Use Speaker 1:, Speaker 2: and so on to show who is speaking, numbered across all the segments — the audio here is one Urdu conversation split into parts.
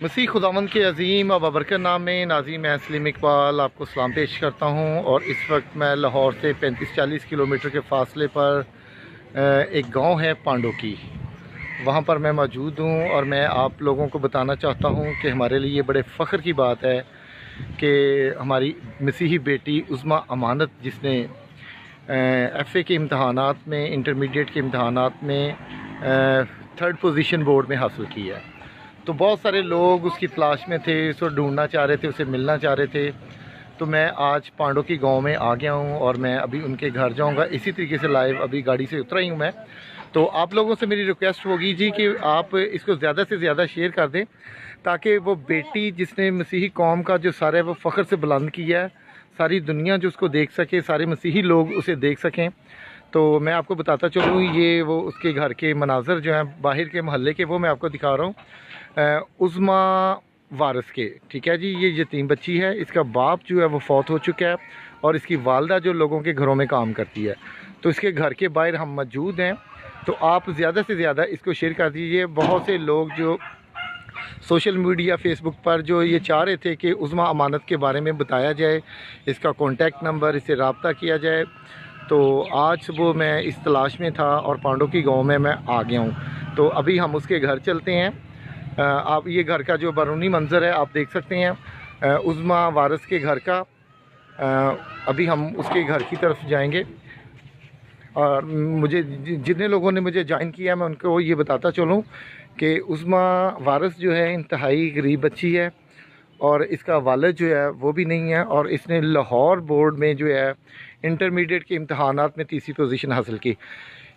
Speaker 1: مسیح خداوند کے عظیم و بابرکت نام میں ناظرین، میں سلیم اقبال آپ کو سلام پیش کرتا ہوں، اور اس وقت میں لاہور سے 35-40 کلومیٹر کے فاصلے پر ایک گاؤں ہے پانڈو کی، وہاں پر میں موجود ہوں، اور میں آپ لوگوں کو بتانا چاہتا ہوں کہ ہمارے لیے یہ بڑے فخر کی بات ہے کہ ہماری مسیحی بیٹی عظمیٰ امانت، جس نے ایف اے کے امتحانات میں، انٹرمیڈیٹ کے امتحانات میں 3rd پوزیشن بورڈ میں حاصل کی ہے، تو بہت سارے لوگ اس کی تلاش میں تھے، اس کو ڈھونڈنا چاہ رہے تھے، اسے ملنا چاہ رہے تھے. تو میں آج پانڈو کی گاؤں میں آ گیا ہوں، اور میں ابھی ان کے گھر جاؤں گا اسی طریقے سے لائیو. ابھی گاڑی سے اترا ہی ہوں میں. تو آپ لوگوں سے میری ریکویسٹ ہوگی جی کہ آپ اس کو زیادہ سے زیادہ شیئر کر دیں، تاکہ وہ بیٹی جس نے مسیحی قوم کا جو سارا وہ فخر سے بلند کیا ہے، ساری دنیا جو اس کو دیکھ سکے، سارے مسیحی لوگ اسے دیکھ سکیں. تو میں آپ کو بتاتا چلوں، یہ وہ اس کے گھر کے مناظر جو ہیں باہر کے محلے کے، وہ میں آپ کو دکھا رہا ہوں. عظمیٰ وارث کے، ٹھیک ہے جی. یہ یتیم بچی ہے، اس کا باپ جو ہے وہ فوت ہو چکا ہے، اور اس کی والدہ جو لوگوں کے گھروں میں کام کرتی ہے. تو اس کے گھر کے باہر ہم موجود ہیں، تو آپ زیادہ سے زیادہ اس کو شیئر کر دیجیے. بہت سے لوگ جو سوشل میڈیا فیس بک پر جو یہ چاہ رہے تھے کہ عظمیٰ امانت کے بارے میں بتایا جائے، اس کا کانٹیکٹ نمبر، اس سے رابطہ کیا جائے. تو آج صبح میں اس تلاش میں تھا، اور پانڈو کی گاؤں میں آ گیا ہوں. تو ابھی ہم اس کے گھر چلتے ہیں. آپ یہ گھر کا جو بیرونی منظر ہے آپ دیکھ سکتے ہیں، عظمیٰ وارث کے گھر کا. ابھی ہم اس کے گھر کی طرف جائیں گے، اور مجھے جتنے لوگوں نے مجھے جوائن کیا میں ان کو یہ بتاتا چلوں کہ عظمیٰ وارث جو ہے انتہائی غریب بچی ہے، اور اس کا والد جو ہے وہ بھی نہیں ہے، اور اس نے لاہور بورڈ میں جو ہے انٹرمیڈیٹ کے امتحانات میں 3ری پوزیشن حاصل کی.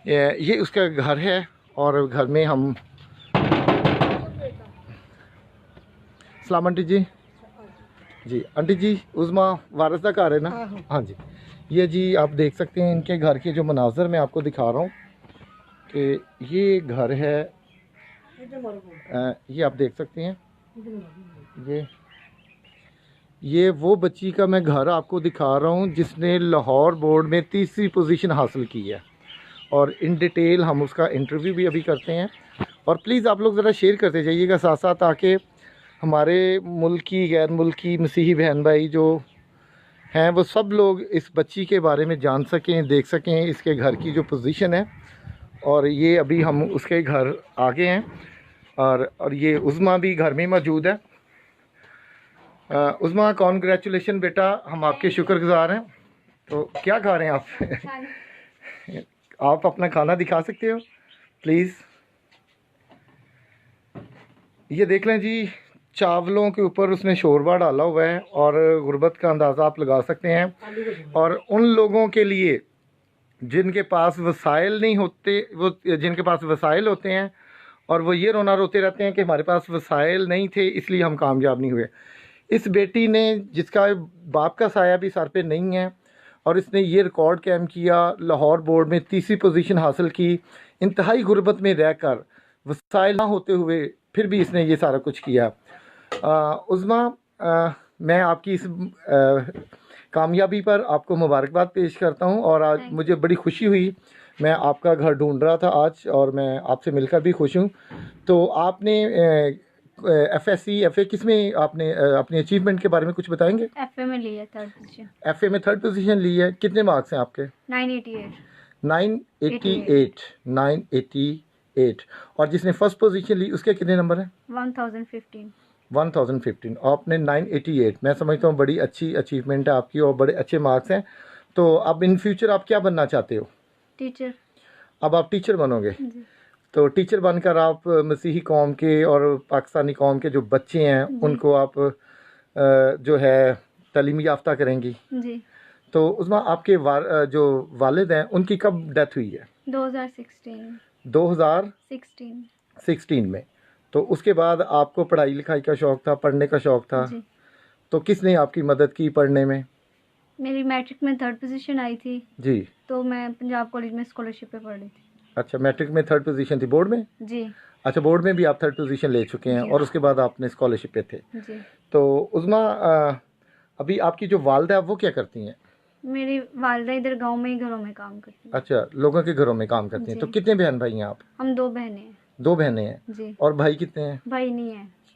Speaker 1: یہ اس کا گھر ہے، اور گھر میں ہم سلام آنٹی جی. جی آنٹی جی، عظمیٰ وارث کا گھر ہے نا؟ ہاں جی. یہ جی آپ دیکھ سکتے ہیں ان کے گھر کے جو مناظر میں آپ کو دکھا رہا ہوں کہ یہ گھر ہے. یہ آپ دیکھ سکتے ہیں، یہ وہ بچی کا میں گھر آپ کو دکھا رہا ہوں جس نے لاہور بورڈ میں 3ری پوزیشن حاصل کی ہے، اور ان ڈیٹیل ہم اس کا انٹرویو بھی ابھی کرتے ہیں. اور پلیز آپ لوگ ذرا شیئر کرتے جائیے گا ساتھ ساتھ، تاکہ ہمارے ملکی غیر ملکی مسیحی بہن بھائی جو ہیں وہ سب لوگ اس بچی کے بارے میں جان سکیں، دیکھ سکیں اس کے گھر کی جو پوزیشن ہے. اور یہ ابھی ہم اس کے گھر آگے ہیں، اور یہ عظمیٰ بھی گھر میں موجود ہے. عظمیٰ کانگریچولیشن بیٹا، ہم آپ کے شکر گزار ہیں. تو کیا کھا رہے ہیں آپ؟ آپ اپنا کھانا دکھا سکتے ہو پلیز؟ یہ دیکھ لیں جی، چاولوں کے اوپر اس نے شوربہ ڈالا ہوا ہے، اور غربت کا اندازہ آپ لگا سکتے ہیں. اور ان لوگوں کے لیے جن کے پاس وسائل نہیں ہوتے، وہ جن کے پاس وسائل ہوتے ہیں، اور وہ یہ رونا روتے رہتے ہیں کہ ہمارے پاس وسائل نہیں تھے اس لیے ہم کامیاب نہیں ہوئے. اس بیٹی نے، جس کا باپ کا سایہ بھی سر پہ نہیں ہے، اور اس نے یہ ریکارڈ قائم کیا، لاہور بورڈ میں 3ری پوزیشن حاصل کی، انتہائی غربت میں رہ کر، وسائل نہ ہوتے ہوئے پھر بھی اس نے یہ سارا کچھ کیا. عظمیٰ، میں آپ کی اس کامیابی پر آپ کو مبارکباد پیش کرتا ہوں، اور آج مجھے بڑی خوشی ہوئی. میں آپ کا گھر ڈھونڈ رہا تھا آج، اور میں آپ سے مل کر بھی خوش ہوں. تو آپ نے ایف اے کس میں آپ نے اپنی اچیومنٹ کے بارے میں کچھ بتائیں گے؟
Speaker 2: ایف اے میں لی ہے 3rd پوزیشن.
Speaker 1: ایف اے میں 3rd پوزیشن لی ہے. کتنے مارکس ہیں آپ کے؟
Speaker 2: 988.
Speaker 1: 988. اور جس نے 1st پوزیشن لی اس کے کتنے نمبر ہیں؟
Speaker 2: 1015.
Speaker 1: 1015. آپ نے 988. میں سمجھتا ہوں بڑی اچھی اچیومنٹ ہے آپ کی، اور بڑے اچھے مارکس ہیں. تو اب ان فیوچر آپ کیا بننا چاہتے ہو؟
Speaker 2: ٹیچر.
Speaker 1: اب آپ ٹیچر بنو گے؟ تو ٹیچر بن کر آپ مسیحی قوم کے اور پاکستانی قوم کے جو بچے ہیں ان کو آپ جو ہے تعلیم یافتہ کریں گی.
Speaker 2: جی.
Speaker 1: تو عظمیٰ، آپ کے جو والد ہیں ان کی کب ڈیتھ ہوئی ہے؟
Speaker 2: 2016.
Speaker 1: 2016 میں. تو اس کے بعد آپ کو پڑھائی لکھائی کا شوق تھا، پڑھنے کا شوق تھا؟
Speaker 2: جی.
Speaker 1: تو کس نے آپ کی مدد کی پڑھنے میں؟
Speaker 2: میری میٹرک میں 3rd پوزیشن آئی تھی.
Speaker 1: جی.
Speaker 2: تو میں پنجاب کالج میں اسکالرشپ پہ پڑھ رہی تھی.
Speaker 1: اچھا، میٹرک میں 3rd پوزیشن تھی، بورڈ میں؟
Speaker 2: جی.
Speaker 1: اچھا، بورڈ میں بھی آپ 3rd پوزیشن لے چکے ہیں، اور اس کے بعد آپ نے اسکالرشپ پہ تھے.
Speaker 2: جی.
Speaker 1: تو عظمیٰ، ابھی آپ کی جو والدہ ہے وہ کیا کرتی ہیں؟
Speaker 2: میری والدہ ادھر گاؤں میں ہی گھروں میں کام کرتی ہیں.
Speaker 1: اچھا، لوگوں کے گھروں میں کام کرتی ہیں. تو کتنے بہن بھائی ہیں آپ؟
Speaker 2: ہم 2 بہنیں ہیں.
Speaker 1: 2 بہنیں ہیں.
Speaker 2: جی.
Speaker 1: اور بھائی کتنے ہیں؟
Speaker 2: بھائی نہیں ہے.